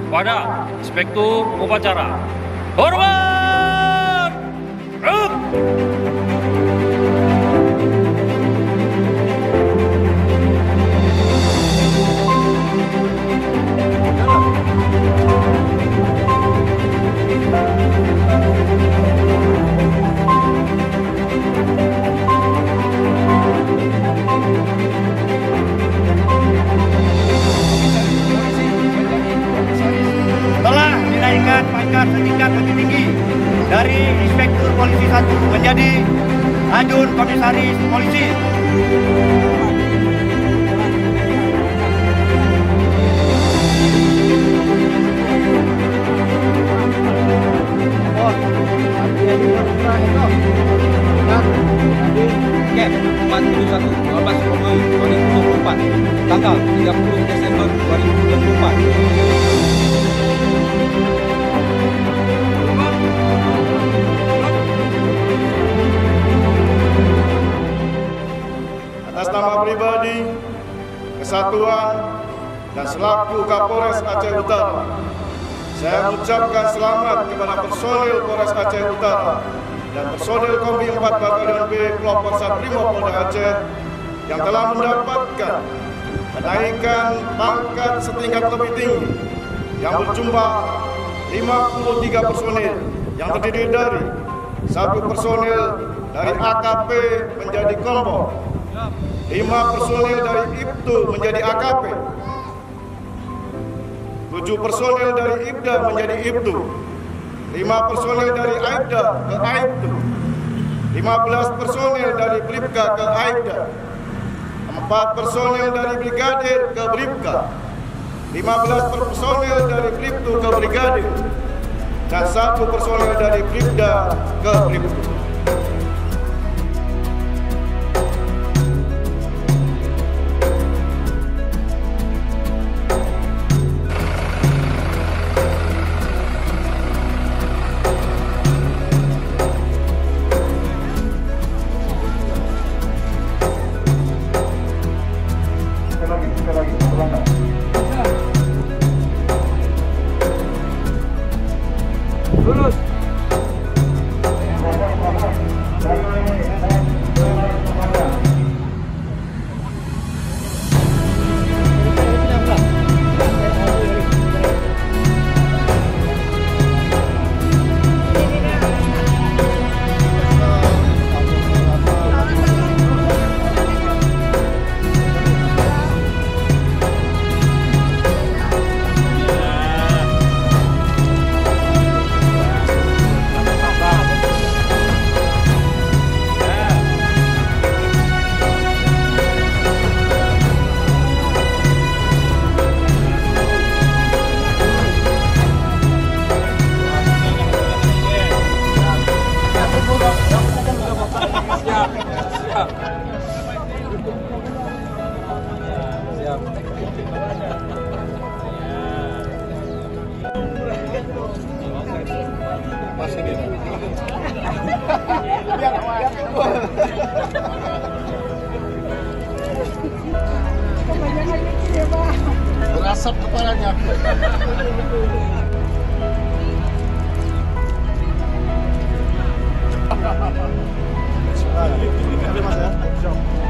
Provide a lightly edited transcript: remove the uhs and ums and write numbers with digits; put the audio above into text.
Pada Inspektur Upacara. Hormat! Up! Telah dinaikkan pangkat setingkat lebih tinggi dari Inspektur Polisi 1 menjadi Ajun Komisaris Polisi. Ket 41 12 Februari 2024 tanggal 30 Desember 2024. Atas nama pribadi, kesatuan, dan selaku Kapolres Aceh Utara, saya mengucapkan selamat kepada personil Polres Aceh Utara dan personil Kompi 4 Batalion B Kelompok Satrimo Polda Aceh yang telah mendapatkan kenaikan pangkat setingkat lebih tinggi yang berjumlah 53 personil yang terdiri dari 1 personil dari AKP menjadi Kompol, 5 personil dari IPTU menjadi AKP, 7 personil dari IPDA menjadi IPTU, 5 personil dari AIBDA ke AIBTU, 15 personil dari Bribka ke AIBDA, 4 personil dari Brigadir ke Bribka, 15 personil dari Bribtu ke Brigadir, dan 1 personil dari Bribda ke Bribtu. Lurus. Berasap kepalanya. Mas ya.